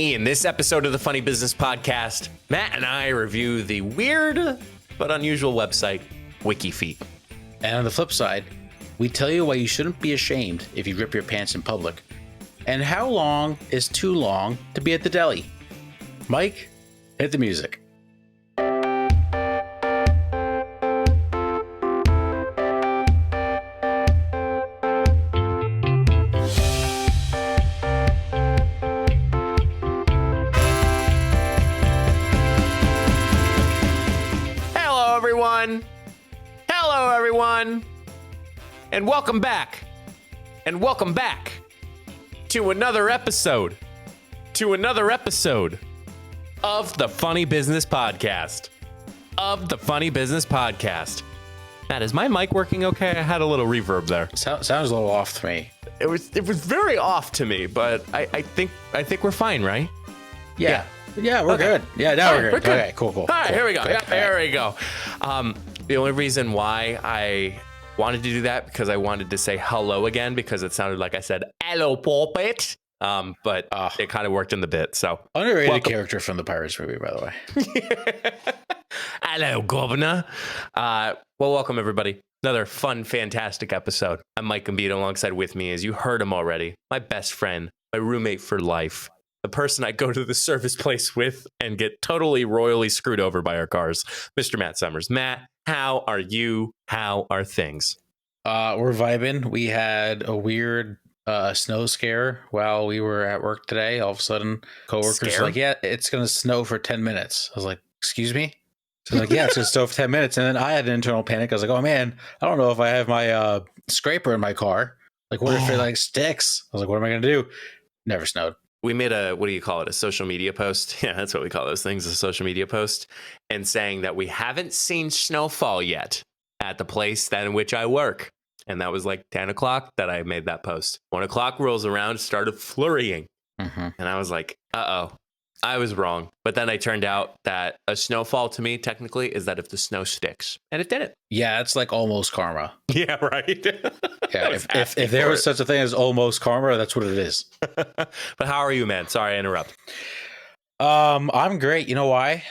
In this episode of the Funny Business Podcast, Matt and I review the weird but unusual website, WikiFeet. And on the flip side, we tell you why you shouldn't be ashamed if you rip your pants in public. And how long is too long to be at the deli? Mike, hit the music. Hello, everyone, and welcome back, to another episode of the Funny Business Podcast, Matt, is my mic working okay? I had a little reverb there. Sounds a little off to me. It was very off to me, but I think we're fine, right? Yeah, we're good. Yeah, now we're good. Okay, cool. All right, here we go. Yeah, there we go. The only reason why I wanted to do that because I wanted to say hello again because it sounded like I said hello, pulpit. But it kind of worked in the bit. So underrated character from the Pirates movie, by the way. Hello, Governor. Well, welcome everybody. Another fun, fantastic episode. I'm Mike Gambito. Alongside with me, as you heard him already, my best friend, my roommate for life. The person I go to the service place with and get totally royally screwed over by our cars, Mr. Matt Summers. Matt, how are you? How are things? We're vibing. We had a weird snow scare while we were at work today. All of a sudden, coworkers were like, yeah, it's going to snow for 10 minutes. I was like, excuse me? So like, yeah, it's going to snow for 10 minutes. And then I had an internal panic. I was like, oh man, I don't know if I have my scraper in my car. Like, what if it like sticks? I was like, what am I going to do? Never snowed. We made a social media post. Yeah, that's what we call those things, a social media post. And saying that we haven't seen snowfall yet at the place that in which I work. And that was like 10 o'clock that I made that post. 1 o'clock rolls around, started flurrying. Mm-hmm. And I was like, uh-oh, I was wrong. But then it turned out that a snowfall to me technically is that if the snow sticks. And it didn't. Yeah, it's like almost karma. Yeah, right. Yeah, if there was such a thing as almost karma, that's what it is. But how are you, man? Sorry I interrupt. I'm great. You know why?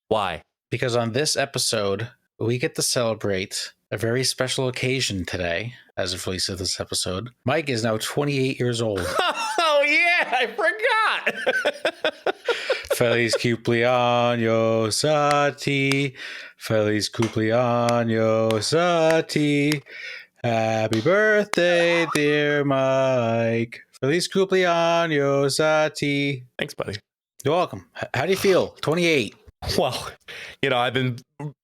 Why? Because on this episode, we get to celebrate a very special occasion today. As of release of this episode, Mike is now 28 years old. Oh yeah, I forgot. Feliz cumpleaños a ti. Feliz cumpleaños a ti. Happy birthday, dear Mike. Feliz cumpleaños a ti. Thanks, buddy. You're welcome. How do you feel? 28. Well, I've been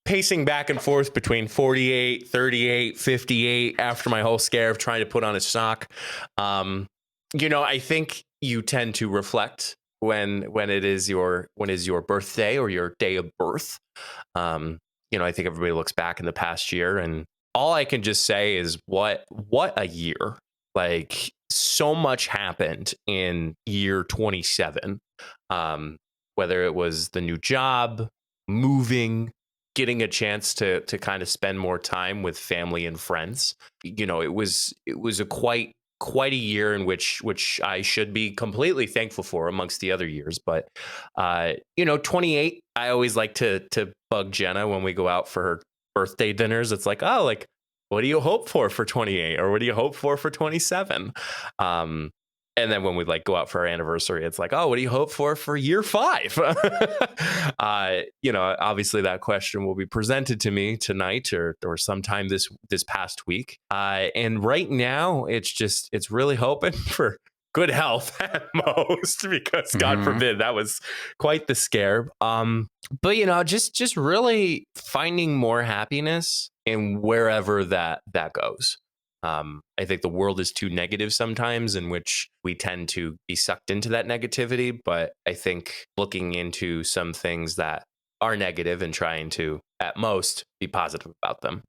pacing back and forth between 48, 38, 58 after my whole scare of trying to put on a sock. I think you tend to reflect when it is your birthday or your day of birth. I think everybody looks back in the past year, and all I can just say is what a year. Like, so much happened in year 27. Whether it was the new job, moving, getting a chance to kind of spend more time with family and friends. It was a quite a year in which I should be completely thankful for amongst the other years. But 28, I always like to bug Jenna when we go out for her birthday dinners. It's like, oh, like, what do you hope for 28, or what do you hope for 27? And then when we go out for our anniversary, it's like, oh, what do you hope for year 5? Obviously that question will be presented to me tonight or sometime this past week. And right now it's really hoping for good health at most, because God forbid, that was quite the scare. But just really finding more happiness in wherever that goes. I think the world is too negative sometimes, in which we tend to be sucked into that negativity. But I think looking into some things that are negative and trying to, at most, be positive about them.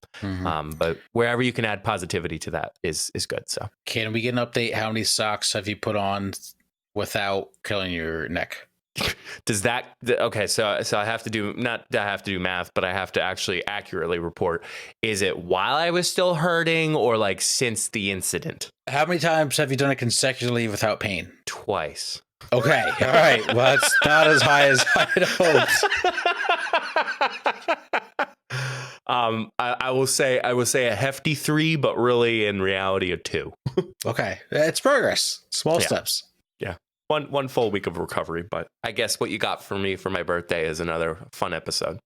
But wherever you can add positivity to that is good. So can we get an update? How many socks have you put on without killing your neck? Does that, okay, so I have to do, not that I have to do math, but I have to actually accurately report. Is it while I was still hurting, or since the incident? How many times have you done it consecutively without pain? Twice. Okay. All right. Well, that's not as high as I had hoped. I will say a hefty 3, but really in reality a 2. Okay. It's progress. Small steps. Yeah. One full week of recovery, but I guess what you got for me for my birthday is another fun episode.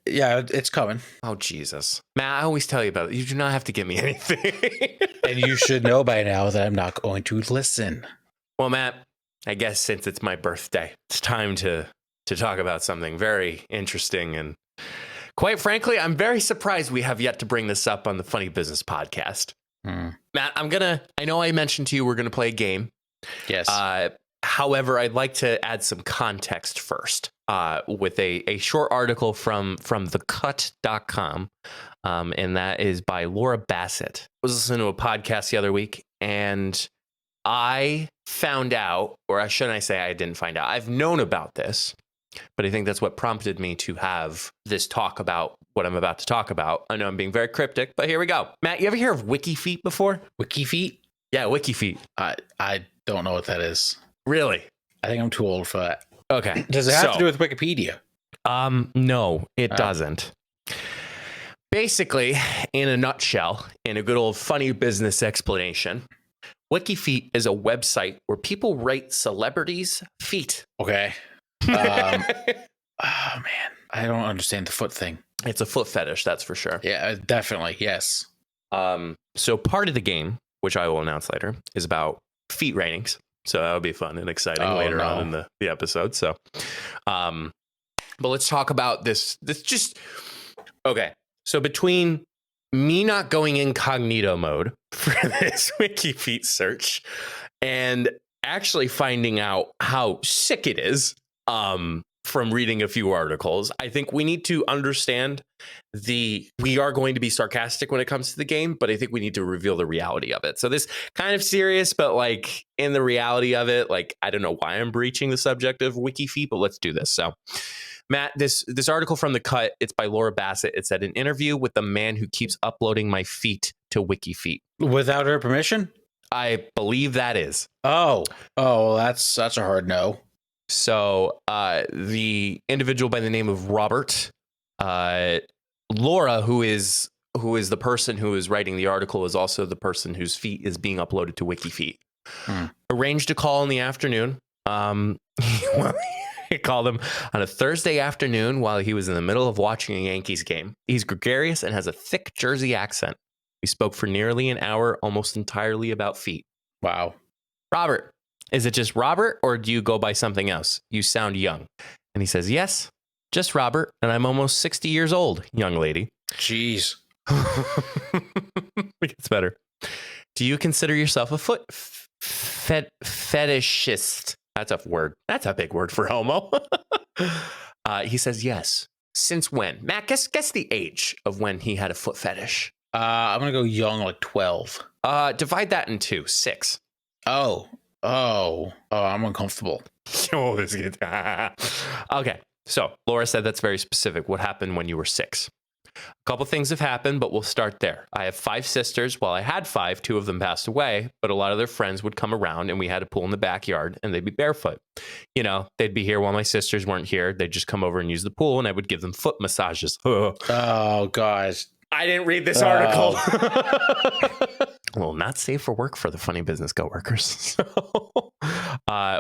Yeah, it's coming. Oh, Jesus. Matt, I always tell you about it. You do not have to give me anything. And you should know by now that I'm not going to listen. Well, Matt, I guess since it's my birthday, it's time to talk about something very interesting. And quite frankly, I'm very surprised we have yet to bring this up on the Funny Business Podcast. Matt, I know I mentioned to you we're going to play a game. Yes. However, I'd like to add some context first with a short article from thecut.com. And that is by Laura Bassett. I was listening to a podcast the other week, and I found out, or shouldn't I say I didn't find out, I've known about this, but I think that's what prompted me to have this talk about what I'm about to talk about. I know I'm being very cryptic, but here we go. Matt, you ever hear of WikiFeet before? WikiFeet? Yeah, WikiFeet. I don't know what that is. Really? I think I'm too old for that. Okay. Does it have to do with Wikipedia? No, it doesn't. Basically, in a nutshell, in a good old funny business explanation, WikiFeet is a website where people rate celebrities' feet. Okay. Oh man, I don't understand the foot thing. It's a foot fetish, that's for sure. Yeah, definitely. Yes. So part of the game, which I will announce later, is about feet ratings. So that'll be fun and exciting later on in the episode. So, but let's talk about this just, okay. So between me not going incognito mode for this WikiFeet search and actually finding out how sick it is, from reading a few articles, I think we need to understand we are going to be sarcastic when it comes to the game, but I think we need to reveal the reality of it. So this kind of serious, but like in the reality of it, like, I don't know why I'm breaching the subject of WikiFeet, but let's do this. So Matt, this article from The Cut, it's by Laura Bassett. It's at an interview with the man who keeps uploading my feet to WikiFeet. Without her permission? I believe that is. Oh, that's a hard no. So the individual by the name of Robert, Laura, who is the person who is writing the article, is also the person whose feet is being uploaded to WikiFeet. Arranged a call in the afternoon. He called him on a Thursday afternoon while he was in the middle of watching a Yankees game. He's gregarious and has a thick Jersey accent. We spoke for nearly an hour, almost entirely about feet. Wow. Robert, is it just Robert, or do you go by something else? You sound young. And he says, yes, just Robert, and I'm almost 60 years old, young lady. Jeez. It gets better. Do you consider yourself a foot fetishist? That's a word. That's a big word for homo. He says, yes. Since when? Matt, guess the age of when he had a foot fetish. I'm going to go young, like 12. Divide that in 2, 6. Oh, I'm uncomfortable. Okay. So Laura said that's very specific. What happened when you were 6? A couple things have happened, but we'll start there. I have 5 sisters. Well, I had 5. 2 of them passed away, but a lot of their friends would come around and we had a pool in the backyard and they'd be barefoot. You know, they'd be here while my sisters weren't here. They'd just come over and use the pool and I would give them foot massages. Oh, guys. I didn't read this article. Well, not safe for work for the funny business coworkers. So,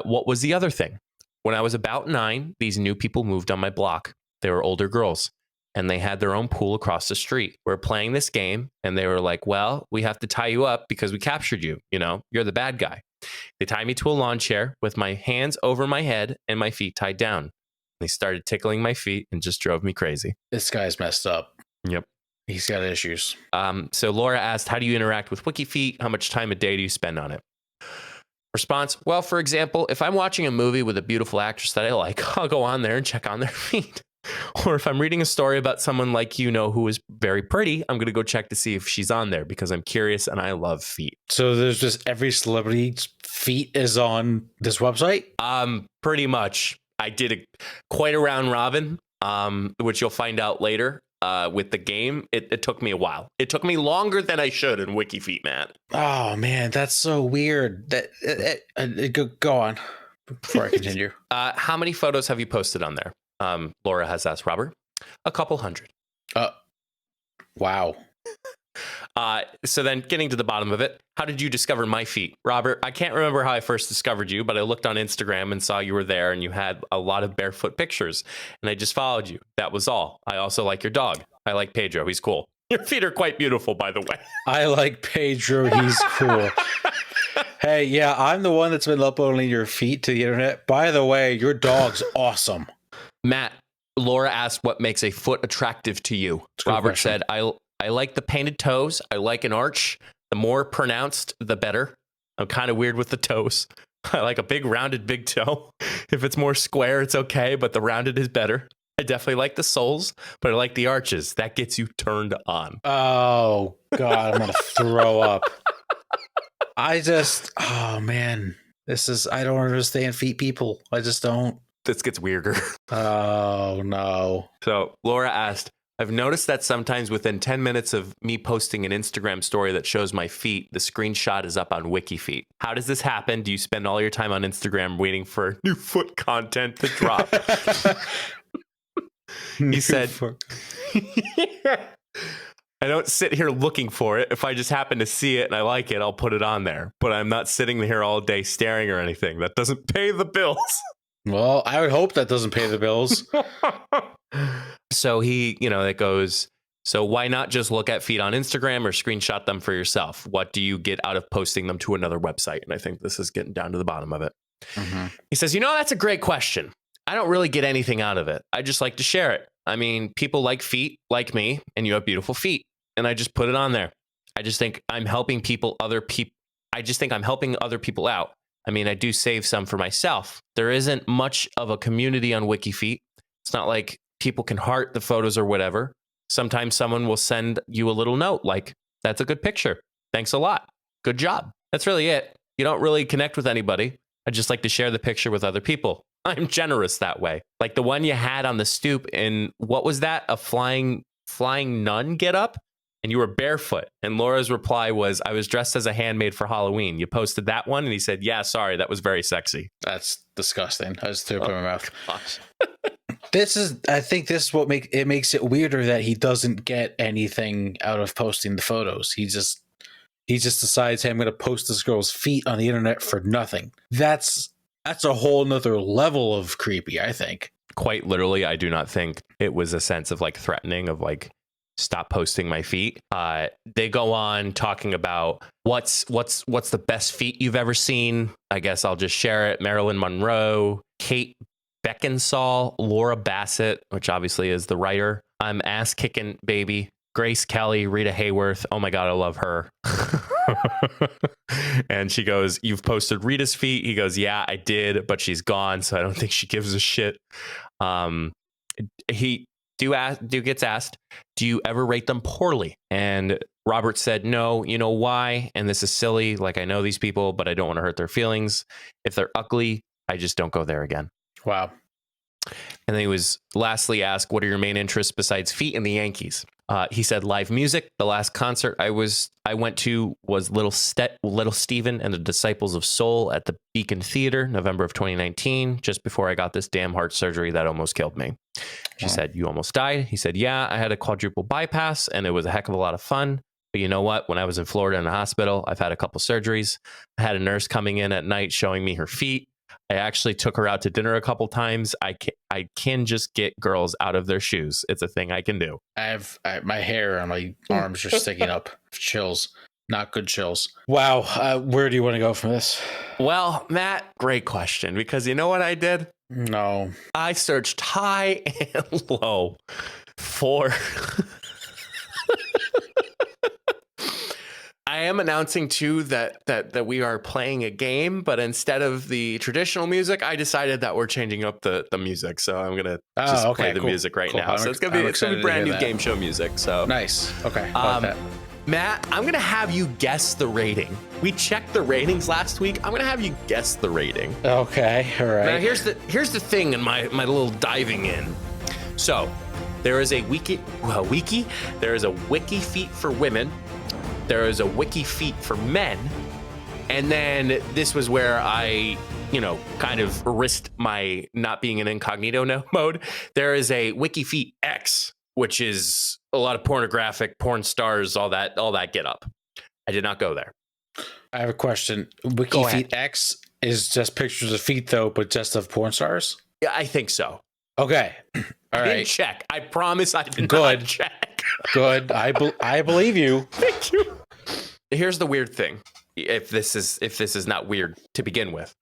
what was the other thing? When I was about 9, these new people moved on my block. They were older girls and they had their own pool across the street. We're playing this game and they were like, well, we have to tie you up because we captured you. You know, you're the bad guy. They tied me to a lawn chair with my hands over my head and my feet tied down. They started tickling my feet and just drove me crazy. This guy's messed up. Yep. He's got issues. So Laura asked, how do you interact with WikiFeet? How much time a day do you spend on it? Response, well, for example, if I'm watching a movie with a beautiful actress that I like, I'll go on there and check on their feet. Or if I'm reading a story about someone like who is very pretty, I'm going to go check to see if she's on there because I'm curious and I love feet. So there's just every celebrity's feet is on this website? Pretty much. I did quite a round robin, which you'll find out later. With the game, it took me a while. It took me longer than I should in WikiFeet, Matt. Oh man, that's so weird. That go on. before I continue. How many photos have you posted on there? Laura has asked Robert. A couple hundred. Wow. So then getting to the bottom of it, how did you discover my feet? Robert, I can't remember how I first discovered you, but I looked on Instagram and saw you were there and you had a lot of barefoot pictures and I just followed you. That was all. I also like your dog. I like Pedro. He's cool. Your feet are quite beautiful, by the way. I like Pedro. He's cool. Hey, yeah, I'm the one that's been uploading your feet to the internet. By the way, your dog's awesome. Matt, Laura asked what makes a foot attractive to you. Robert said, I like the painted toes. I like an arch. The more pronounced, the better. I'm kind of weird with the toes. I like a big rounded big toe. If it's more square, it's okay, but the rounded is better. I definitely like the soles, but I like the arches. That gets you turned on. Oh, God, I'm going to throw up. Oh, man. I don't understand feet people. I just don't. This gets weirder. Oh, no. So Laura asked, I've noticed that sometimes within 10 minutes of me posting an Instagram story that shows my feet, the screenshot is up on WikiFeet. How does this happen? Do you spend all your time on Instagram waiting for new foot content to drop? He said, I don't sit here looking for it. If I just happen to see it and I like it, I'll put it on there. But I'm not sitting here all day staring or anything. That doesn't pay the bills. Well, I would hope that doesn't pay the bills. So it goes, so why not just look at feet on Instagram or screenshot them for yourself? What do you get out of posting them to another website? And I think this is getting down to the bottom of it. Mm-hmm. He says, that's a great question. I don't really get anything out of it. I just like to share it. I mean, people like feet like me, and you have beautiful feet. And I just put it on there. I just think I'm helping other people out. I mean, I do save some for myself. There isn't much of a community on WikiFeet. It's not like people can heart the photos or whatever. Sometimes someone will send you a little note like, that's a good picture. Thanks a lot. Good job. That's really it. You don't really connect with anybody. I just like to share the picture with other people. I'm generous that way. Like the one you had on the stoop in, what was that? A flying nun get up? And you were barefoot. And Laura's reply was, I was dressed as a handmaid for Halloween. You posted that one? And he said, yeah, sorry, that was very sexy. That's disgusting. I just threw up in my mouth. I think this is what makes it weirder that he doesn't get anything out of posting the photos. He just decides, hey, I'm going to post this girl's feet on the internet for nothing. That's a whole nother level of creepy, I think. Quite literally, I do not think it was a sense of like threatening of like, stop posting my feet. They go on talking about what's the best feet you've ever seen. I guess I'll just share it. Marilyn Monroe, Kate Beckinsale, Laura Bassett, which obviously is the writer. I'm ass kicking baby. Grace Kelly, Rita Hayworth. Oh my God, I love her. And she goes, you've posted Rita's feet. He goes, yeah, I did, but she's gone. So I don't think she gives a shit. He gets asked, do you ever rate them poorly? And Robert said, no. You know why? And this is silly. Like, I know these people, but I don't want to hurt their feelings. If they're ugly, I just don't go there again. Wow. And then he was lastly asked, what are your main interests besides feet and the Yankees? He said live music. The last concert I went to was Little Steven and the Disciples of Soul at the Beacon Theater, November of 2019, just before I got this damn heart surgery that almost killed me. She said, you almost died? He said, yeah, I had a quadruple bypass and it was a heck of a lot of fun. But you know what? When I was in Florida in the hospital, I've had a couple surgeries. I had a nurse coming in at night showing me her feet. I actually took her out to dinner a couple times. I can just get girls out of their shoes. It's a thing I can do. My hair on my arms are sticking up. Chills. Not good chills. Wow. Where do you want to go from this? Well, Matt, great question. Because you know what I did? No. I searched high and low for... I am announcing too that we are playing a game, but instead of the traditional music, I decided that we're changing up the music. So I'm gonna just play the music right now. So it's gonna be brand new game show music. So nice. Okay. I like that. Matt, I'm gonna have you guess the rating. We checked the ratings last week. I'm gonna have you guess the rating. Okay. All right. Now here's the thing in my little diving in. So there is a wiki. There is a WikiFeet for women. There is a WikiFeet for men. And then this was where I kind of risked my not being in incognito mode, there is a WikiFeet X, which is a lot of pornographic porn stars, all that get up. I did not go there. I have a question. WikiFeet X is just pictures of feet, though, but just of porn stars? Yeah, I think so. Okay. All right. Didn't check. I promise I did not check. Good. I believe you. Thank you. Here's the weird thing. If this is not weird to begin with.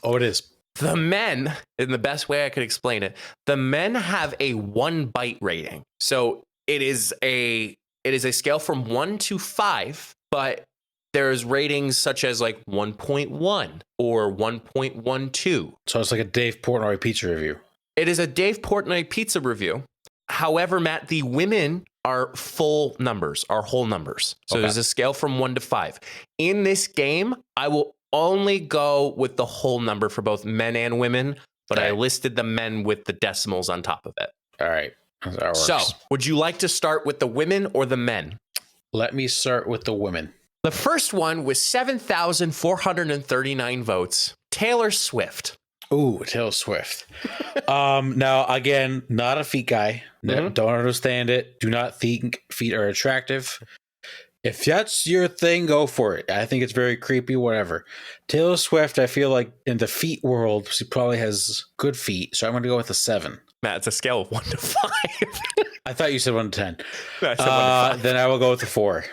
Oh, it is. The men, in the best way I could explain it, the men have a 1 bite rating. So it is a scale from 1 to 5, but there's ratings such as like 1.1 or 1.12. So it's like a Dave Portnoy pizza review. It is a Dave Portnoy pizza review. However, Matt, the women are full numbers, are whole numbers. So there's a scale from 1 to 5. In this game, I will only go with the whole number for both men and women, but I listed the men with the decimals on top of it. All right. That works. So would you like to start with the women or the men? Let me start with the women. The first one was 7,439 votes. Taylor Swift. Ooh, Taylor Swift. Now, again, not a feet guy. Don't understand it. Do not think feet are attractive. If that's your thing, go for it. I think it's very creepy, whatever. Taylor Swift, I feel like in the feet world, she probably has good feet. So I'm going to go with a 7. Matt, it's a scale of 1 to 5. I thought you said 1 to 10. No, I said 1 to 5. Then I will go with a 4.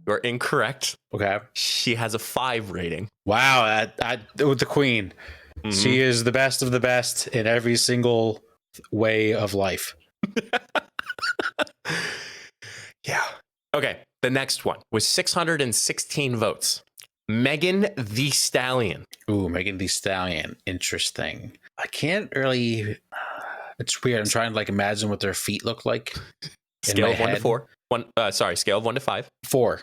You're incorrect. Okay. She has a 5 rating. Wow. With the queen. Mm-hmm. She is the best of the best in every single way of life. Yeah. Okay. The next one was 616 votes. Megan Thee Stallion. Ooh, Megan Thee Stallion. Interesting. I can't really. It's weird. I'm trying to imagine what their feet look like. Scale of 1 to 4. Scale of 1 to 5. 4.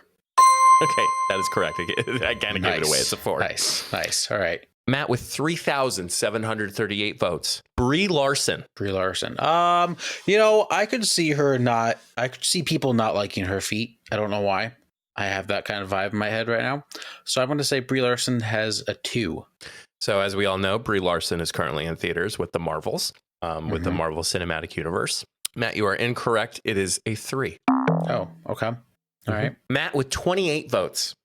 Okay, that is correct. I kind of gave it away. It's a 4. Nice. All right. Matt with 3,738 votes. Brie Larson. I could see people not liking her feet. I don't know why. I have that kind of vibe in my head right now. So I'm going to say Brie Larson has a 2. So as we all know, Brie Larson is currently in theaters with the Marvels, with the Marvel Cinematic Universe. Matt, you are incorrect. It is a 3. Oh, okay. All right. Matt with 28 votes.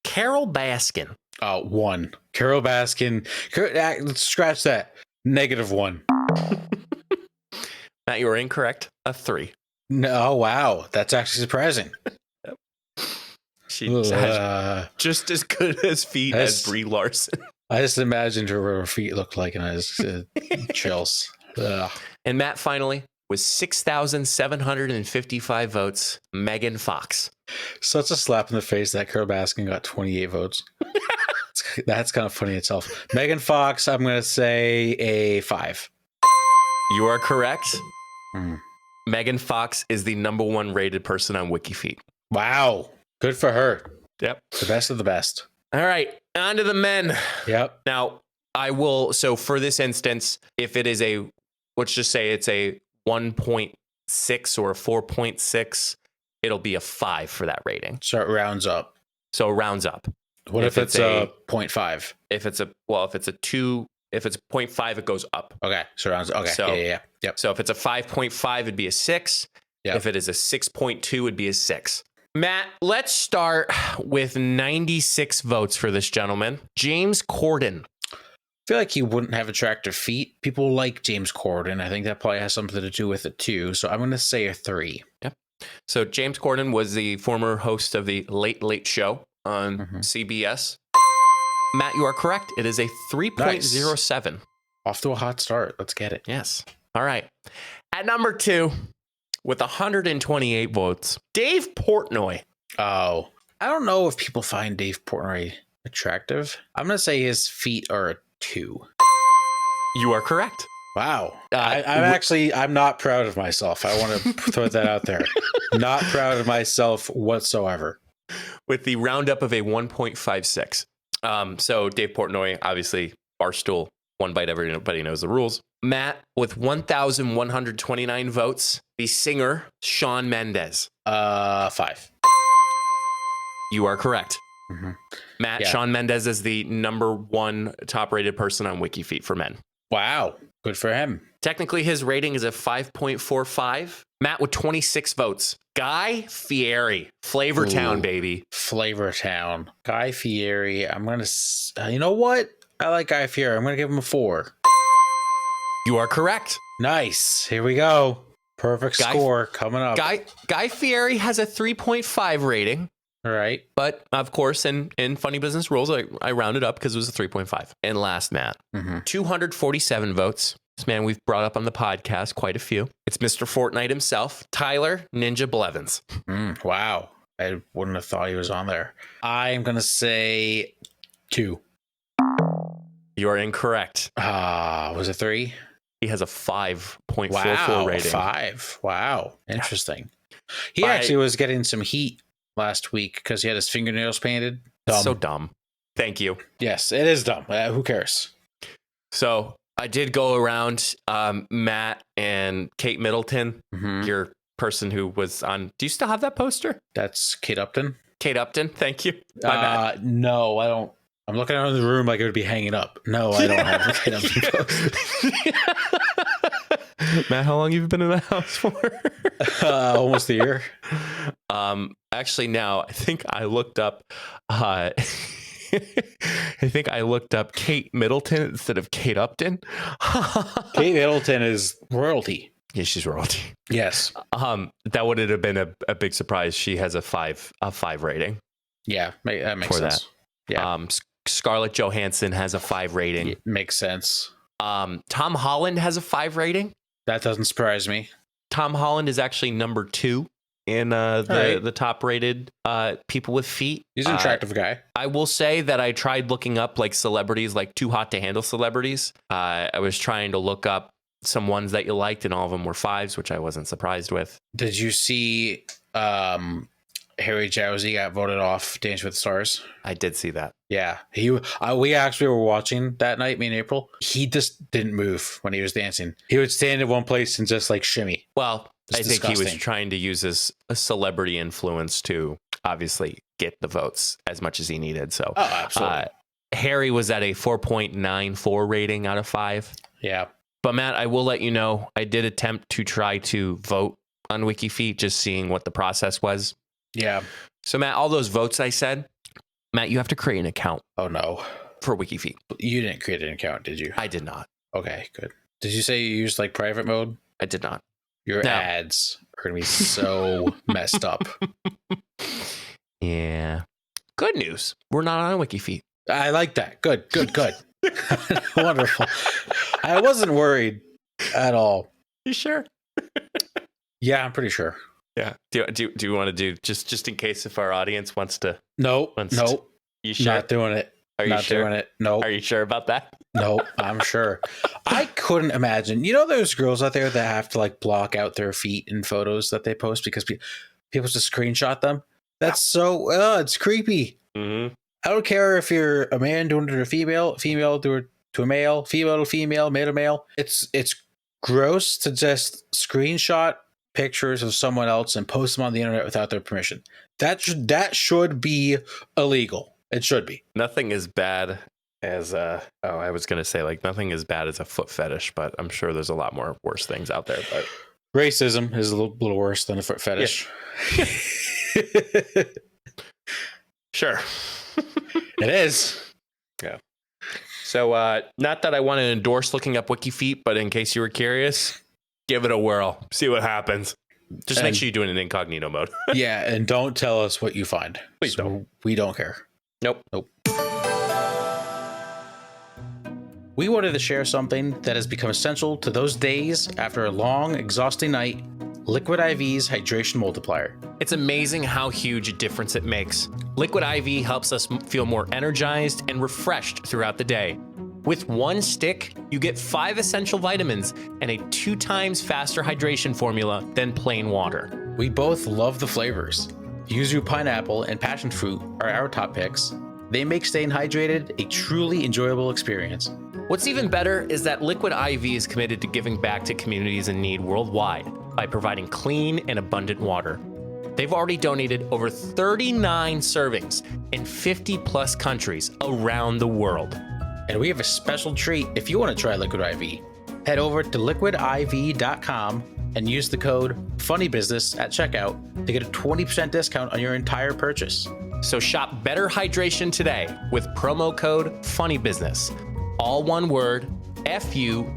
Carol Baskin. 1. Carol Baskin. Let's scratch that. -1. Matt, you are incorrect. A 3. No, wow. That's actually surprising. She has just as good as feet as Brie Larson. I just imagined her feet looked like, and I just chills. Ugh. And Matt finally was 6,755 votes. Megan Fox. Such a slap in the face that Carol Baskin got 28 votes. That's kind of funny itself. Megan Fox, I'm going to say a 5. You are correct. Megan Fox is the #1 rated person on WikiFeet. Wow. Good for her. Yep. The best of the best. All right. On to the men. Yep. Now, so for this instance, if it is let's just say it's a 1.6 or a 4.6, it'll be a 5 for that rating. So it rounds up. What if it's a 0.5? If it's a 2, if it's 0.5, it goes up. Okay. So rounds. Okay. So, yeah. Yep. So if it's a 5.5, it'd be a 6. Yep. If it is a 6.2, it'd be a 6. Matt, let's start with 96 votes for this gentleman. James Corden. I feel like he wouldn't have attractive feet. People like James Corden. I think that probably has something to do with it too. So I'm going to say a 3. Yep. So James Corden was the former host of the Late Late Show on CBS. Matt, you are correct. It is a 3.07. Nice. Off to a hot start. Let's get it. Yes. All right. At number 2, with 128 votes, Dave Portnoy. Oh, I don't know if people find Dave Portnoy attractive. I'm going to say his feet are a 2. You are correct. Wow. I'm not proud of myself. I want to throw that out there. Not proud of myself whatsoever. With the roundup of a 1.56. So Dave Portnoy, obviously, Barstool, one bite, everybody knows the rules. Matt, with 1,129 votes, the singer, Shawn Mendes. 5. You are correct. Mm-hmm. Matt, Yeah. Shawn Mendes is the #1 top-rated person on WikiFeet for men. Wow. Good for him. Technically, his rating is a 5.45. Matt with 26 votes. Guy Fieri, Flavortown, baby. Flavortown. Guy Fieri. I'm going to... you know what? I like Guy Fieri. I'm going to give him a 4. You are correct. Nice. Here we go. Perfect score coming up. Guy Fieri has a 3.5 rating. All right. But, of course, in funny business rules, I rounded up because it was a 3.5. And last, Matt, 247 votes. This man we've brought up on the podcast, quite a few. It's Mr. Fortnite himself, Tyler Ninja Blevins. Wow. I wouldn't have thought he was on there. I'm going to say 2. You are incorrect. Was it 3? He has a 5.44 rating. 5. Wow. Interesting. He actually was getting some heat last week because he had his fingernails painted. Dumb. So dumb. Thank you. Yes, it is dumb. Who cares? So I did go around Matt and Kate Middleton, your person who was on. Do you still have that poster? That's Kate Upton. Kate Upton. Thank you. My bad. No, I don't. I'm looking around the room like it would be hanging up. No, I don't have the Kate Upton poster. Matt, how long have you been in the house for? Almost a year. Actually, now I think I looked up. I think I looked up Kate Middleton instead of Kate Upton. Kate Middleton is royalty. Yeah, she's royalty. Yes. That would have been a big surprise. She has a 5 rating. Yeah, that makes sense. Yeah. Scarlett Johansson has a 5 rating. It makes sense. Tom Holland has a 5 rating. That doesn't surprise me. Tom Holland is actually #2 in the top rated people with feet. He's an attractive guy. I will say that I tried looking up like celebrities, like too hot to handle celebrities. I was trying to look up some ones that you liked, and all of them were 5s, which I wasn't surprised with. Did you see Harry Jowsey got voted off Dance with the Stars? I did see that. Yeah, we actually were watching that night, me and April. He just didn't move when he was dancing. He would stand in one place and just like shimmy. Well, I think disgusting. he was trying to use his celebrity influence to obviously get the votes as much as he needed. So, absolutely. Harry was at a 4.94 rating out of 5. Yeah. But Matt, I will let you know, I did attempt to try to vote on WikiFeet, just seeing what the process was. Yeah. So Matt, all those votes I said, Matt, you have to create an account. Oh no. For WikiFeet. You didn't create an account, did you? I did not. Okay, good. Did you say you used like private mode? I did not. Your ads are going to be so messed up. Yeah. Good news. We're not on WikiFeet. I like that. Good. Wonderful. I wasn't worried at all. You sure? Yeah, I'm pretty sure. Yeah. Do you want to do just in case if our audience wants to? Nope. You sure? Not doing it. Are you not sure? doing it. No. Are you sure about that? No, I'm sure. I couldn't imagine. You know, there's girls out there that have to like block out their feet in photos that they post because people just screenshot them. That's so. It's creepy. Mm-hmm. I don't care if you're a man doing it to a female to a male, female to female, male to male. It's gross to just screenshot pictures of someone else and post them on the internet without their permission. That should be illegal. It should be. Nothing as bad as I was gonna say like nothing as bad as a foot fetish, but I'm sure there's a lot more worse things out there. But racism is a little worse than a foot fetish. Yeah. Sure. It is. Yeah. So not that I want to endorse looking up WikiFeet, but in case you were curious, give it a whirl. See what happens. Just make sure you do it in incognito mode. Yeah, and don't tell us what you find. Please don't. We don't care. Nope. We wanted to share something that has become essential to those days after a long, exhausting night. Liquid IV's hydration multiplier. It's amazing how huge a difference it makes. Liquid IV helps us feel more energized and refreshed throughout the day. With one stick, you get 5 essential vitamins and a 2 times faster hydration formula than plain water. We both love the flavors. Yuzu pineapple and passion fruit are our top picks. They make staying hydrated a truly enjoyable experience. What's even better is that Liquid IV is committed to giving back to communities in need worldwide by providing clean and abundant water. They've already donated over 39 servings in 50 plus countries around the world. And we have a special treat if you want to try Liquid IV. Head over to liquidiv.com and use the code FUNNYBUSINESS at checkout to get a 20% discount on your entire purchase. So shop Better Hydration today with promo code FUNNYBUSINESS. All one word, FUNNYBUSINESS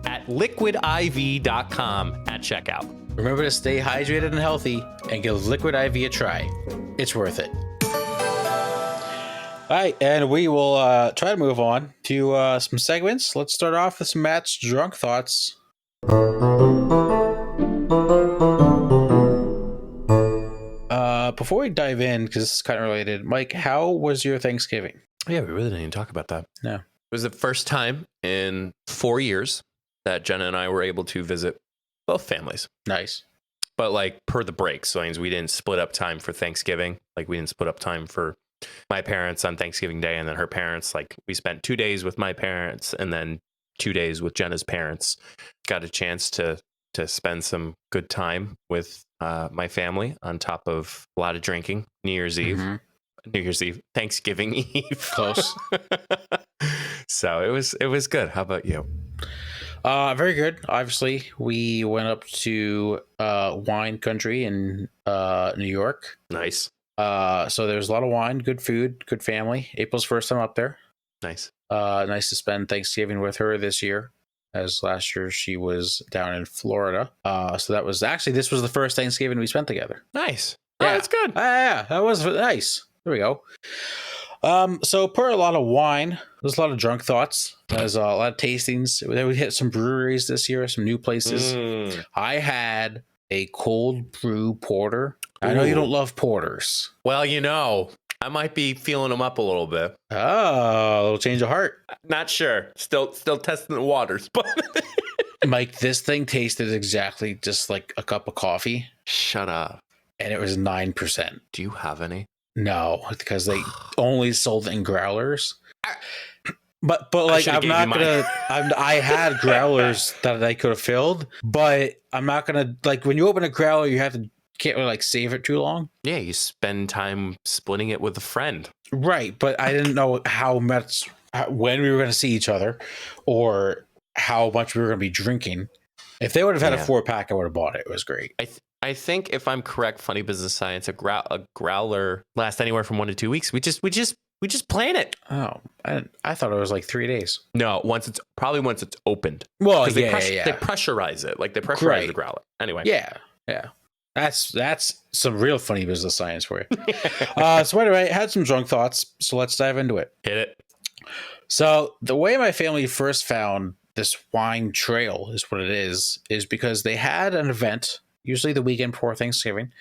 at liquidiv.com at checkout. Remember to stay hydrated and healthy and give Liquid IV a try. It's worth it. All right, and we will try to move on to some segments. Let's start off with some Matt's drunk thoughts. Before we dive in, because this is kind of related, Mike, how was your Thanksgiving? Yeah, we really didn't even talk about that. No. It was the first time in 4 years that Jenna and I were able to visit both families. Nice. But like per the break, so that means we didn't split up time for Thanksgiving. Like we didn't split up time for my parents on Thanksgiving Day and then her parents. Like we spent 2 days with my parents and then 2 days with Jenna's parents. Got a chance to spend some good time with my family on top of a lot of drinking. New Year's Eve, Thanksgiving Eve. Close. So it was good. How about you? Very good. Obviously, we went up to wine country in New York. Nice. So there's a lot of wine, good food, good family. April's first time up there. Nice. Nice to spend Thanksgiving with her this year, as last year she was down in Florida. So that was actually, this was the first Thanksgiving we spent together. Nice. Yeah, Oh, that's good. Yeah, that was nice. There we go. So per a lot of wine, there's a lot of drunk thoughts. There's a lot of tastings. We hit some breweries this year, some new places. I had a cold brew porter. I know you don't love porters. Well, you know, I might be feeling them up a little bit. Oh, a little change of heart. Not sure. Still testing the waters, but Mike, this thing tasted exactly just like a cup of coffee. Shut up. And it was 9%. Do you have any? No, because they only sold it in growlers. But like I'm not gonna. I had growlers that I could have filled, but I'm not gonna, like, when you open a growler, you can't really like save it too long. Yeah, you spend time splitting it with a friend. Right, but I didn't know when we were going to see each other, or how much we were going to be drinking. If they would have had a 4-pack, I would have bought it. It was great. I think if I'm correct, Funny Business Science, a growler lasts anywhere from 1 to 2 weeks. We just plan it. Oh, I thought it was like 3 days. No, once it's opened. Well, they pressurize it. Like they pressurize the growler. Anyway. Yeah. That's some real Funny Business Science for you. So anyway, I had some drunk thoughts. So let's dive into it. Hit it. So the way my family first found this wine trail is what it is because they had an event, usually the weekend before Thanksgiving,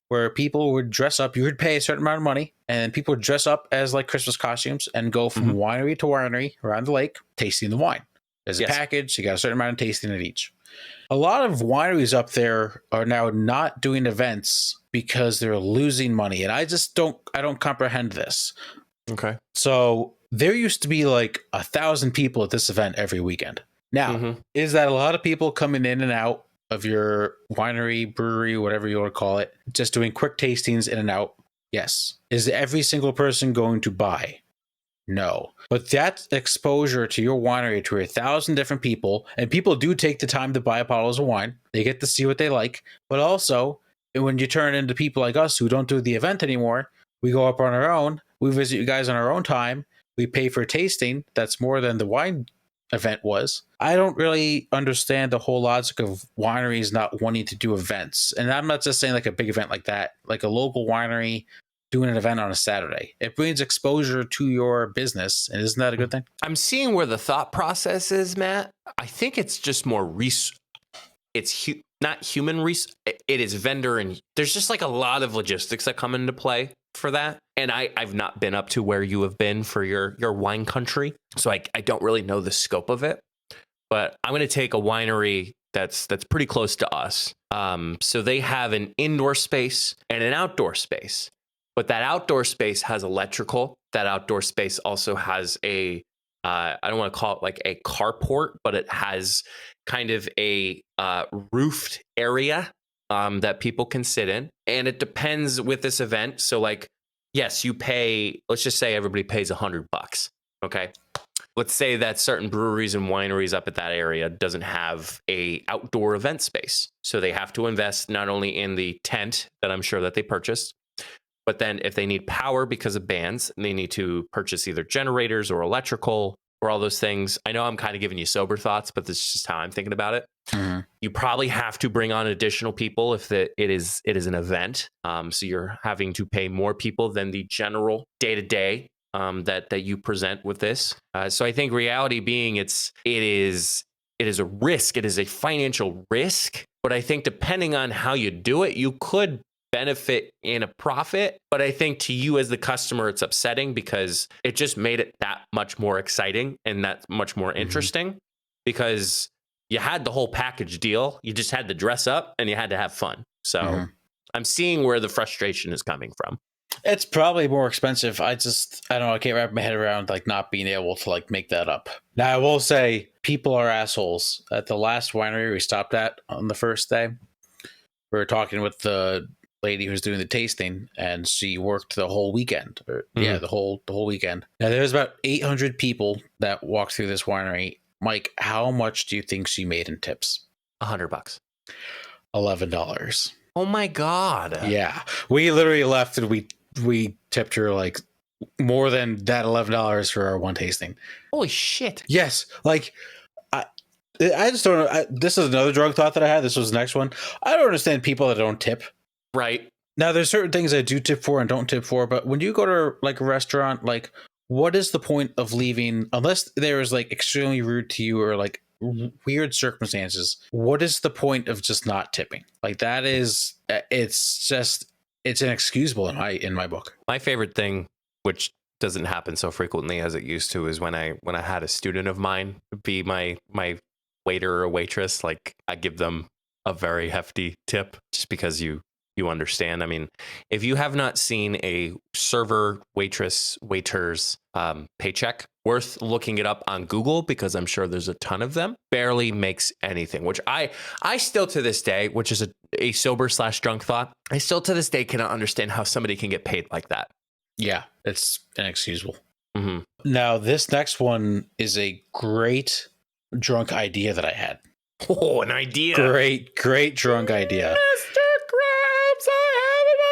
where people would dress up. You would pay a certain amount of money, and people would dress up as like Christmas costumes and go from winery to winery around the lake, tasting the wine. There's a package. You got a certain amount of tasting at each. A lot of wineries up there are now not doing events because they're losing money, and I don't comprehend this. Okay. So there used to be like 1,000 people at this event every weekend. Now, is that a lot of people coming in and out of your winery, brewery, whatever you want to call it, just doing quick tastings in and out? Yes. Is every single person going to buy? No. But that exposure to your winery to 1,000 different people, and people do take the time to buy bottles of wine. They get to see what they like. But also, when you turn into people like us who don't do the event anymore, we go up on our own. We visit you guys on our own time. We pay for tasting. That's more than the wine event was. I don't really understand the whole logic of wineries not wanting to do events. And I'm not just saying like a big event like that, like a local winery doing an event on a Saturday. It brings exposure to your business. And isn't that a good thing? I'm seeing where the thought process is, Matt. I think it's just more not human it is vendor, and there's just like a lot of logistics that come into play for that. And I've not been up to where you have been for your wine country, so I don't really know the scope of it. But I'm going to take a winery that's pretty close to us. So they have an indoor space and an outdoor space, but that outdoor space has electrical. That outdoor space also has a I don't want to call it like a carport, but it has kind of a roofed area that people can sit in. And it depends with this event. So like, yes, you pay, let's just say everybody pays $100. Okay. Let's say that certain breweries and wineries up at that area doesn't have a outdoor event space. So they have to invest not only in the tent that I'm sure that they purchased, but then if they need power because of bands, they need to purchase either generators or electrical or all those things. I know I'm kind of giving you sober thoughts, but this is just how I'm thinking about it. Mm-hmm. You probably have to bring on additional people if it is an event. So you're having to pay more people than the general day-to-day that you present with this. So I think reality being it is a risk. It is a financial risk. But I think depending on how you do it, you could benefit in a profit. But I think to you as the customer, it's upsetting because it just made it that much more exciting and that much more interesting because you had the whole package deal. You just had to dress up and you had to have fun. So I'm seeing where the frustration is coming from. It's probably more expensive. I don't know. I can't wrap my head around like not being able to like make that up. Now I will say people are assholes. At the last winery we stopped at on the first day, we were talking with the lady who was doing the tasting, and she worked the whole weekend. Yeah, the whole weekend. Now there's about 800 people that walked through this winery. Mike, how much do you think she made in tips? $100. $11. Oh my God. Yeah, we literally left and we tipped her like more than that $11 for our one tasting. Holy shit. Yes, like I just don't know. This is another drug thought that I had. This was the next one. I don't understand people that don't tip. Right. Now, there's certain things I do tip for and don't tip for, but when you go to like a restaurant, like what is the point of leaving unless there is like extremely rude to you or like weird circumstances? What is the point of just not tipping? Like that is, it's inexcusable in my book. My favorite thing, which doesn't happen so frequently as it used to, is when I had a student of mine be my waiter or waitress. Like I give them a very hefty tip just because you understand. I mean, if you have not seen a server, waitress, waiter's paycheck, worth looking it up on Google because I'm sure there's a ton of them, barely makes anything, which I still to this day, which is a sober / drunk thought, I still to this day cannot understand how somebody can get paid like that. Yeah, it's inexcusable. Mm-hmm. Now, this next one is a great drunk idea that I had. Oh, an idea. Great drunk idea. Mr. Krabs, I have an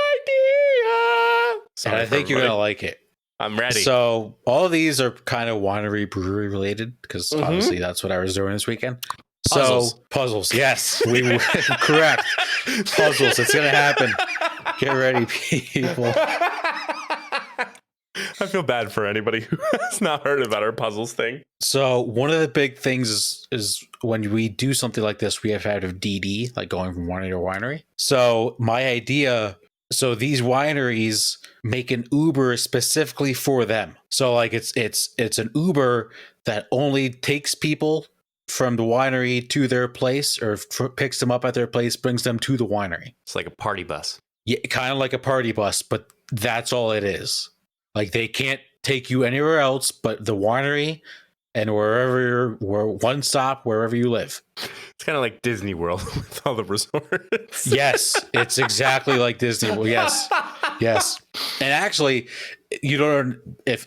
idea. Sorry, and I think you're going to like it. I'm ready. So all of these are kind of winery brewery related because obviously that's what I was doing this weekend. Puzzles. So puzzles. Yes, we were correct. Puzzles. It's going to happen. Get ready, people. I feel bad for anybody who has not heard about our puzzles thing. So one of the big things is when we do something like this, we have to have DD, like going from winery to winery. So my idea, so these wineries make an Uber specifically for them. So like it's an Uber that only takes people from the winery to their place or picks them up at their place, brings them to the winery. It's like a party bus. Yeah, kind of like a party bus, but that's all it is. Like they can't take you anywhere else but the winery and wherever one stop, wherever you live. It's kind of like Disney World with all the resorts. Yes, it's exactly like Disney World. Yes. And actually, you don't,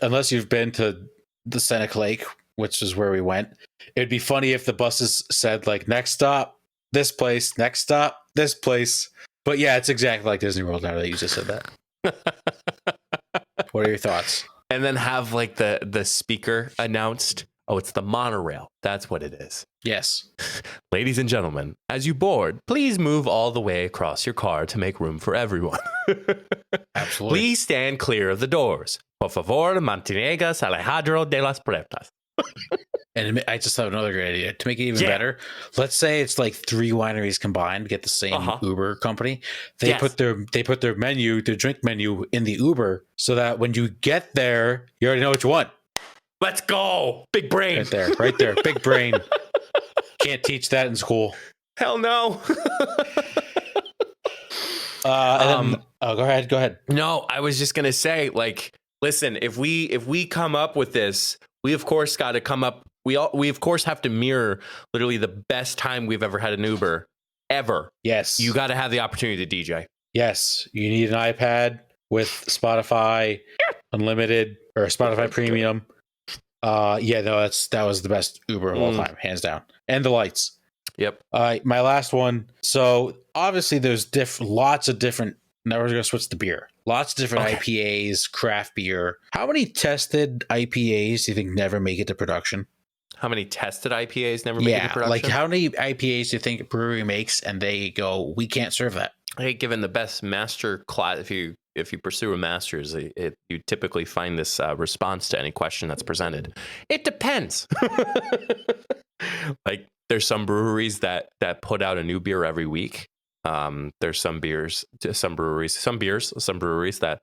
unless you've been to the Seneca Lake, which is where we went, it'd be funny if the buses said like next stop, this place, next stop, this place. But yeah, it's exactly like Disney World now that you just said that. What are your thoughts? And then have like the speaker announced, oh, it's the monorail. That's what it is. Yes. Ladies and gentlemen, as you board, please move all the way across your car to make room for everyone. Absolutely. Please stand clear of the doors. Por favor, mantengas alejado de las puertas. And I just have another great idea to make it even better. Let's say it's like 3 wineries combined get the same Uber company. They put their menu, their drink menu, in the Uber so that when you get there, you already know what you want. Let's go, big brain. Right there, big brain. Can't teach that in school. Hell no. Go ahead. No, I was just gonna say, like, listen, if we come up with this, we of course got to come up. We of course have to mirror literally the best time we've ever had an Uber ever. Yes. You got to have the opportunity to DJ. Yes. You need an iPad with Spotify Unlimited or Spotify Premium. Yeah, no, that was the best Uber of all time, hands down. And the lights. Yep. My last one. So obviously there's lots of different. Now we're going to switch to beer. Lots of different IPAs, craft beer. How many tested IPAs do you think never make it to production? How many tested IPAs never make it to production? Like how many IPAs do you think a brewery makes and they go, we can't serve that? I think given the best master class, if you pursue a master's, you typically find this response to any question that's presented. It depends. Like there's some breweries that put out a new beer every week. There's some breweries that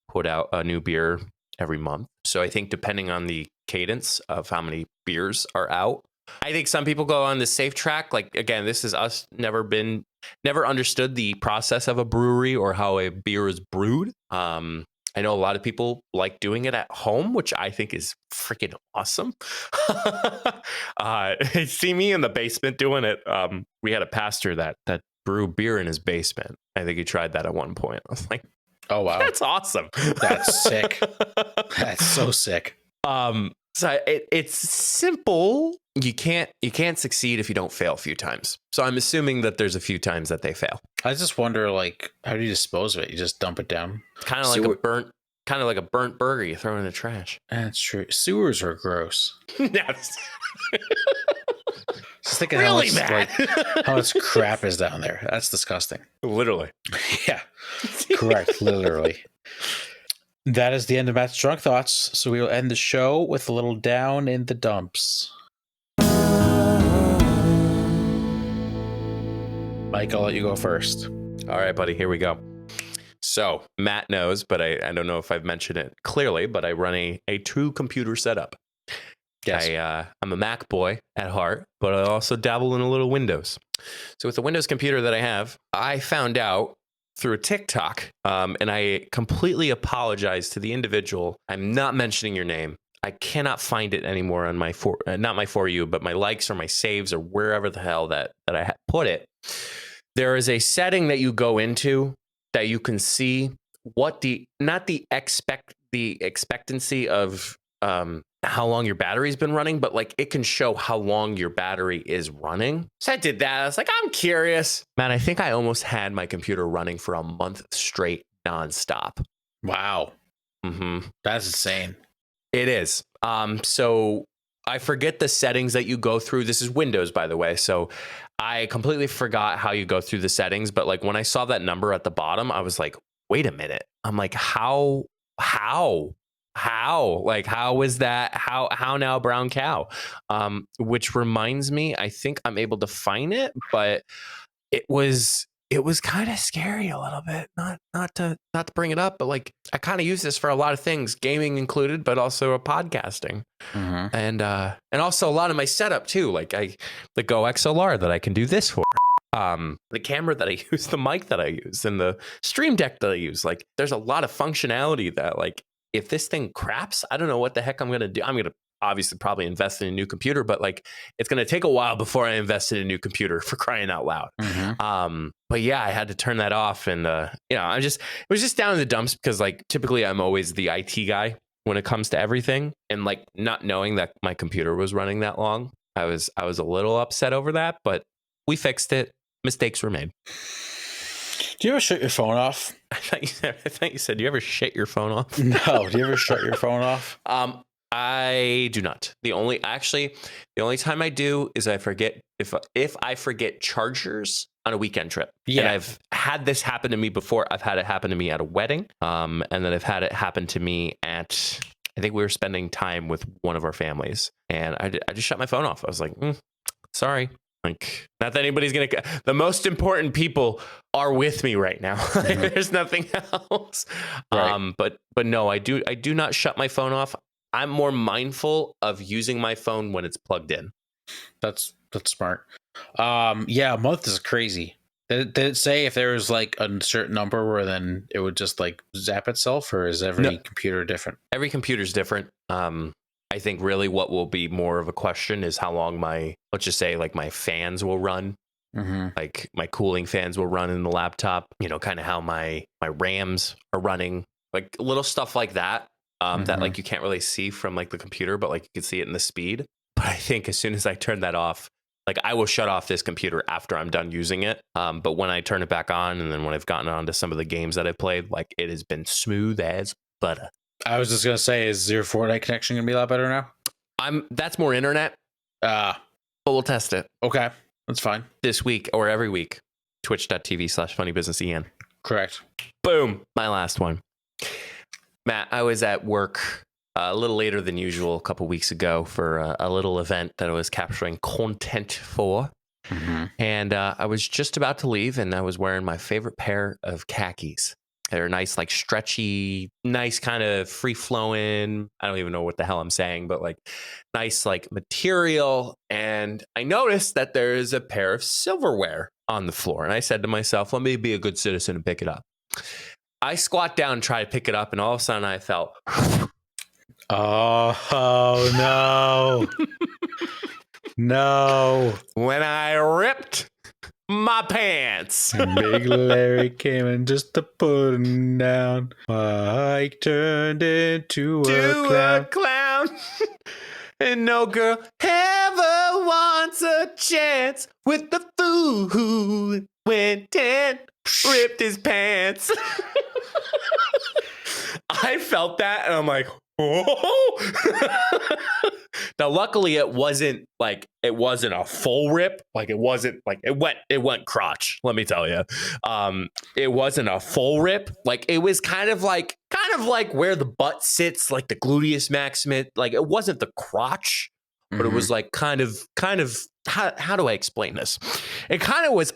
put out a new beer every month. So I think depending on the cadence of how many beers are out, I think some people go on the safe track. Like, again, this is us never understood the process of a brewery or how a beer is brewed. I know a lot of people like doing it at home, which I think is freaking awesome. See me in the basement doing it. We had a pastor that brewed beer in his basement. I think he tried that at one point. I was like, oh wow, that's awesome. That's sick. That's so sick. So it's simple. You can't succeed if you don't fail a few times. So I'm assuming that there's a few times that they fail. I just wonder, like, how do you dispose of it? You just dump it down. Kind of like a burnt burger you throw in the trash. That's true. Sewers are gross. Yes. Just think of really how much crap is down there. That's disgusting. Literally. Yeah. Correct. Literally. That is the end of Matt's Drunk Thoughts. So we will end the show with a little down in the dumps. Mike, I'll let you go first. All right, buddy. Here we go. So Matt knows, but I don't know if I've mentioned it clearly, but I run a two-computer setup. Yes. I'm a Mac boy at heart, but I also dabble in a little Windows. So with the Windows computer that I have, I found out through a TikTok, and I completely apologize to the individual. I'm not mentioning your name. I cannot find it anymore on my not my For You, but my likes or my saves or wherever the hell that I put it. There is a setting that you go into that you can see what the expectancy of how long your battery's been running, but like it can show how long your battery is running. So I did that. I was like, I'm curious. Man, I think I almost had my computer running for a month straight nonstop. Wow. Mm-hmm. That's insane. It is. So I forget the settings that you go through. This is Windows, by the way. So I completely forgot how you go through the settings. But like when I saw that number at the bottom, I was like, wait a minute. I'm like, how? Like, how is that? How now, brown cow? Which reminds me, I think I'm able to find it, but it was kind of scary a little bit. Not to bring it up, but like I kind of use this for a lot of things, gaming included, but also podcasting, and also a lot of my setup too. Like the Go XLR that I can do this for. The camera that I use, the mic that I use, and the Stream Deck that I use. Like there's a lot of functionality that like if this thing craps, I don't know what the heck I'm going to do. I'm going to obviously probably invest in a new computer, but like it's going to take a while before I invest in a new computer, for crying out loud. But yeah, I had to turn that off, and it was just down in the dumps because like typically I'm always the IT guy when it comes to everything, and like not knowing that my computer was running that long, I was a little upset over that, but we fixed it. Mistakes were made. Do you ever shut your phone off? I thought you said, do you ever shut your phone off? No. Do you ever shut your phone off? I do not. The only time I do is I forget if I forget chargers on a weekend trip. Yeah. And I've had this happen to me before. I've had it happen to me at a wedding. And then I've had it happen to me at, I think we were spending time with one of our families, and I just shut my phone off. I was like, sorry. Like, not that anybody's going to, the most important people are with me right now. There's nothing else. Right. But no, I do not shut my phone off. I'm more mindful of using my phone when it's plugged in. That's smart. Yeah, a month is crazy. Did it say if there was like a certain number where then it would just like zap itself, or is every computer different? Every computer's different. I think really what will be more of a question is how long let's just say like my fans will run. Like my cooling fans will run in the laptop, kind of how my RAMs are running, like little stuff like that, that like you can't really see from like the computer, but like you can see it in the speed. But I think as soon as I turn that off, like I will shut off this computer after I'm done using it. But when I turn it back on, and then when I've gotten onto some of the games that I played, like it has been smooth as butter. I was just going to say, is your Fortnite connection going to be a lot better now? That's more internet. But we'll test it. Okay. That's fine. This week or every week. Twitch.tv/funnybusinessen. Correct. Boom. My last one. Matt, I was at work a little later than usual a couple weeks ago for a little event that I was capturing content for. And I was just about to leave, and I was wearing my favorite pair of khakis. They're nice, like stretchy, nice kind of free flowing. I don't even know what the hell I'm saying, but like nice, like material. And I noticed that there is a pair of silverware on the floor. And I said to myself, let me be a good citizen and pick it up. I squat down and try to pick it up. And all of a sudden I felt, oh no. No. When I ripped my pants. And Big Larry came in just to put him down. Mike turned into a clown. And no girl ever wants a chance with the fool who went and ripped his pants. I felt that and I'm like, oh. Now, luckily, it wasn't a full rip. Like it wasn't like it went crotch. Let me tell you, it wasn't a full rip. Like it was kind of like where the butt sits, like the gluteus maximus. Like it wasn't the crotch, but it was like kind of. How do I explain this? It kind of was.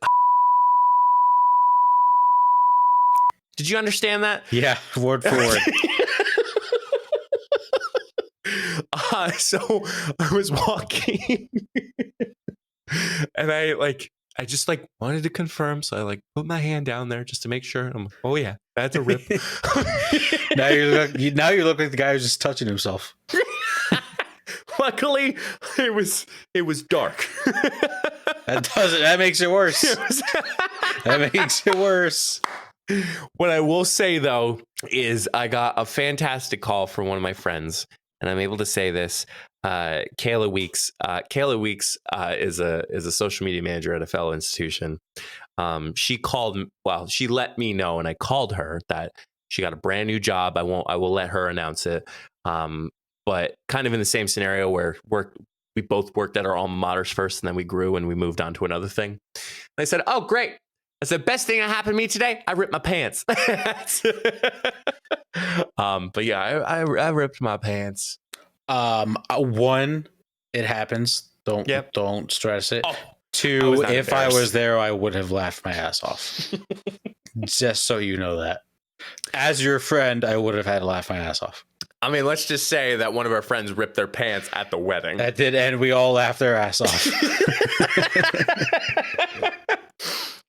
Did you understand that? Yeah, word for word. So I was walking and I just wanted to confirm. So I put my hand down there just to make sure. I'm like, oh yeah, that's a rip. now you look like the guy who's just touching himself. Luckily, it was dark. That makes it worse. That makes it worse. What I will say though is I got a fantastic call from one of my friends. And I'm able to say this, Kayla Weeks. Kayla Weeks is a social media manager at a fellow institution. She let me know, and I called her that she got a brand new job. I will let her announce it. But kind of in the same scenario where we both worked at our alma maters first, and then we grew and we moved on to another thing. And I said, "Oh, great! That's the best thing that happened to me today. I ripped my pants." But yeah, I ripped my pants. One, it happens. Don't stress it. Oh, two, if I was there, I would have laughed my ass off. Just so you know that. As your friend, I would have had to laugh my ass off. I mean, let's just say that one of our friends ripped their pants at the wedding. That did, and we all laughed their ass off.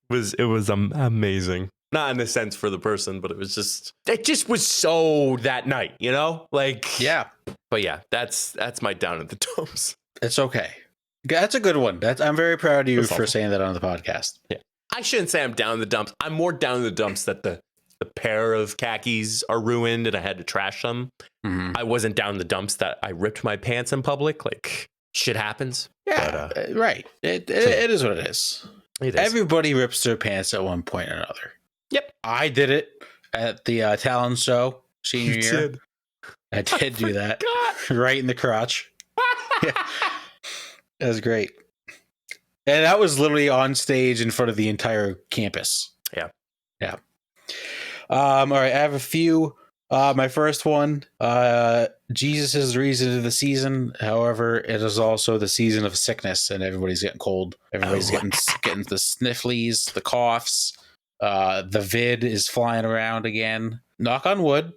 It was amazing. Not in the sense for the person, but it just was so that night, Yeah. But yeah, that's my down at the dumps. It's okay. That's a good one. I'm very proud of you for saying that on the podcast. Yeah. I shouldn't say I'm down in the dumps. I'm more down in the dumps that the pair of khakis are ruined and I had to trash them. I wasn't down in the dumps that I ripped my pants in public. Like shit happens. Yeah, but, right. It is what it is. It is. Everybody rips their pants at one point or another. Yep. I did it at the talent show senior year. I did do that. Right in the crotch. Yeah. That was great. And that was literally on stage in front of the entire campus. Yeah. Yeah. All right. I have a few. My first one, Jesus is the reason of the season. However, it is also the season of sickness and everybody's getting cold. Everybody's getting the snifflies, the coughs. The vid is flying around again. Knock on wood.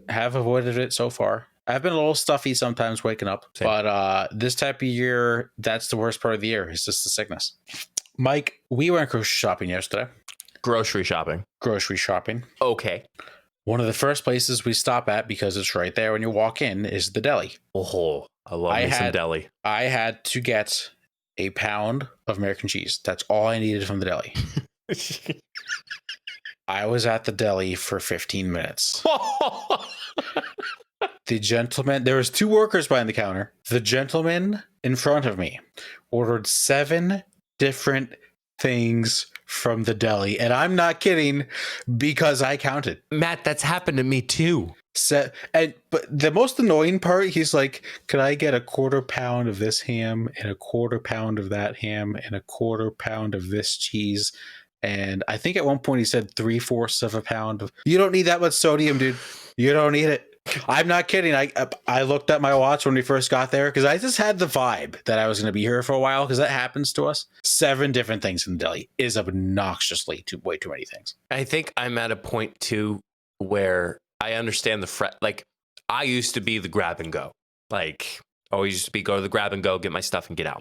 Have avoided it so far. I've been a little stuffy sometimes waking up, but this type of year, that's the worst part of the year. It's just the sickness. Mike, we went grocery shopping yesterday. Grocery shopping. Grocery shopping. Okay. One of the first places we stop at, because it's right there when you walk in, is the deli. Oh, I love me some deli. I had to get a pound of American cheese. That's all I needed from the deli. I was at the deli for 15 minutes. The gentleman, there was 2 workers behind the counter. The gentleman in front of me ordered 7 different things from the deli. And I'm not kidding, because I counted. Matt, that's happened to me too. But the most annoying part, he's like, could I get a 1/4 pound of this ham and a 1/4 pound of that ham and a 1/4 pound of this cheese? And I think at one point he said 3/4 of a pound of. You don't need that much sodium, dude. You don't need it. I'm not kidding. I looked at my watch when we first got there because I just had the vibe that I was going to be here for a while, because that happens to us. 7 different things in the deli is obnoxiously way too many things. I think I'm at a point too where I understand the like, I used to be the grab and go. Like, always used to be go to the grab and go, get my stuff and get out.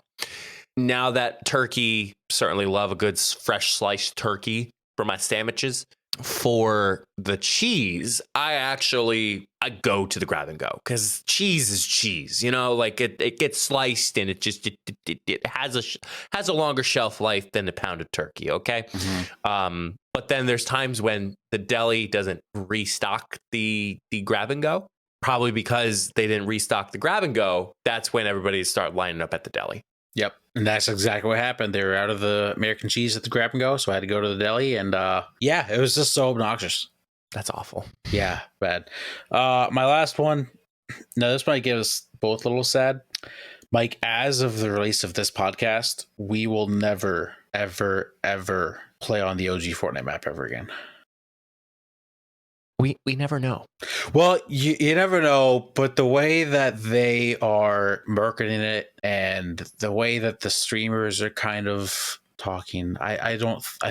Now that turkey, certainly love a good fresh sliced turkey for my sandwiches. For the cheese, I go to the grab and go, because cheese is cheese, like it gets sliced and it has a longer shelf life than a pound of turkey. Okay. Mm-hmm. But then there's times when the deli doesn't restock the grab and go, probably because they didn't restock the grab and go. That's when everybody start lining up at the deli. Yep. And that's exactly what happened. They were out of the American cheese at the grab and go, so I had to go to the deli, and it was just so obnoxious. That's awful. Yeah, bad. My last one. Now, this might give us both a little sad. Mike, as of the release of this podcast, we will never, ever, ever play on the OG Fortnite map ever again. We never know. Well, you never know, but the way that they are marketing it and the way that the streamers are kind of talking, I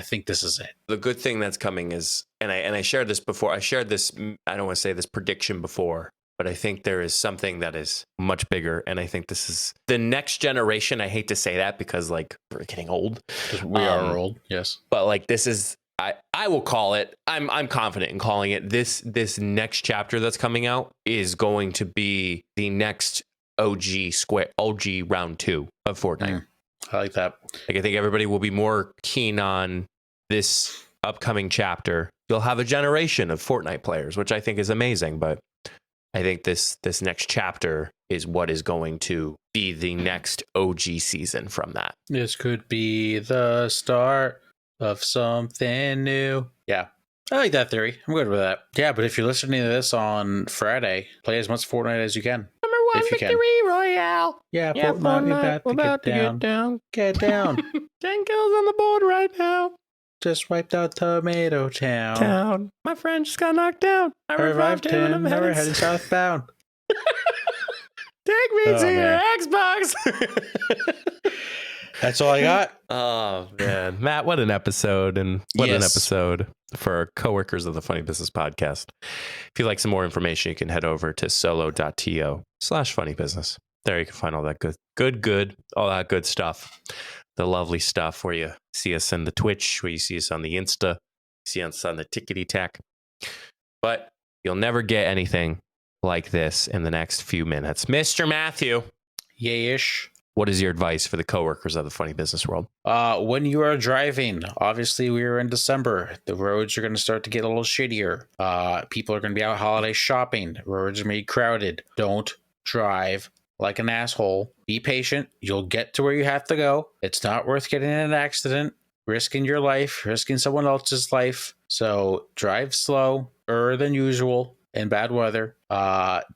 think this is it. The good thing that's coming is, and I shared this before. I shared this, I don't want to say this prediction before, but I think there is something that is much bigger. And I think this is the next generation. I hate to say that because, like, we're getting old. We are old, yes. But like, this is, I will call it, I'm confident in calling it, this next chapter that's coming out is going to be the next OG round 2 of Fortnite. I like that. Like, I think everybody will be more keen on this upcoming chapter. You'll have a generation of Fortnite players, which I think is amazing. But I think this next chapter is what is going to be the next OG season from that. This could be the start of something new. Yeah, I like that theory. I'm good with that. Yeah, but if you're listening to this on Friday, play as much Fortnite as you can. Number 1 victory royale. Yeah, Fortnite, we're about to get down. Get down. 10 kills on the board right now. Just wiped out Tomato Town. My friend just got knocked down. I revived him. Now we're heading southbound. Take me to your Xbox. That's all I got. Oh, man. Matt, what an episode. And what an episode for our coworkers of the Funny Business Podcast. If you'd like some more information, you can head over to solo.to/funnybusiness. There you can find all that good, all that good stuff. The lovely stuff where you see us in the Twitch, where you see us on the Insta, you see us on the Tickety Tack. But you'll never get anything like this in the next few minutes. Mr. Matthew. Yay-ish. What is your advice for the coworkers of the funny business world? When you are driving, obviously we are in December. The roads are going to start to get a little shittier. People are going to be out holiday shopping. Roads are going to be crowded. Don't drive like an asshole. Be patient. You'll get to where you have to go. It's not worth getting in an accident, risking your life, risking someone else's life. So drive slower than usual in bad weather.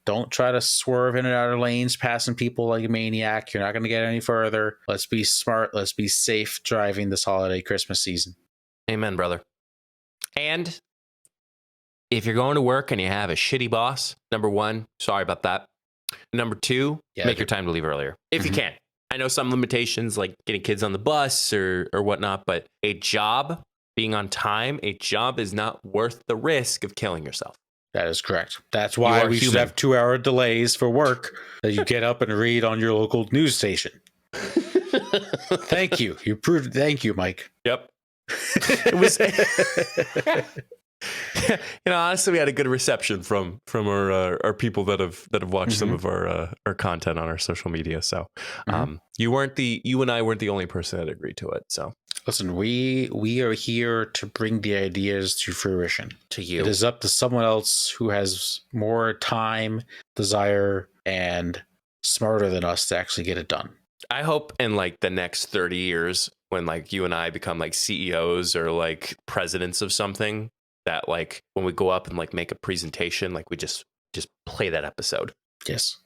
Don't try to swerve in and out of lanes, passing people like a maniac. You're not going to get any further. Let's be smart. Let's be safe driving this holiday Christmas season. Amen, brother. And if you're going to work and you have a shitty boss, number 1, sorry about that. Number 2, make your time to leave earlier if you can. I know some limitations like getting kids on the bus or whatnot, but a job, being on time, a job is not worth the risk of killing yourself. That is correct. That's why we should have 2-hour delays for work that you get up and read on your local news station. Thank you. You proved. Thank you, Mike. Yep. It was Honestly, we had a good reception from our people that have watched some of our content on our social media. So you and I weren't the only person that agreed to it. So listen, we are here to bring the ideas to fruition. To you. It is up to someone else who has more time, desire, and smarter than us to actually get it done. I hope in like the next 30 years, when like you and I become like CEOs or like presidents of something, that like when we go up and like make a presentation, like we just play that episode. Yes.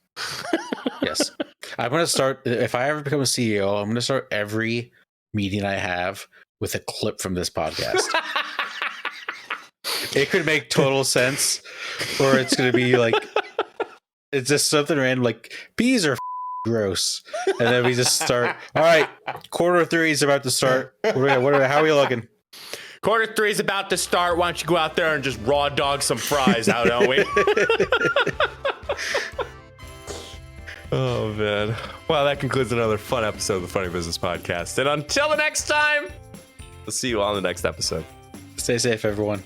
Yes. I'm going to start, if I ever become a CEO, I'm going to start every meeting I have with a clip from this podcast. It could make total sense, or it's going to be like, it's just something random like bees are gross. And then we just start, all right, 3:15 is about to start. How are we looking? 3:15 is about to start. Why don't you go out there and just raw dog some fries out, don't we? Oh, man. Well, that concludes another fun episode of the Funny Business Podcast. And until the next time, we'll see you on the next episode. Stay safe, everyone.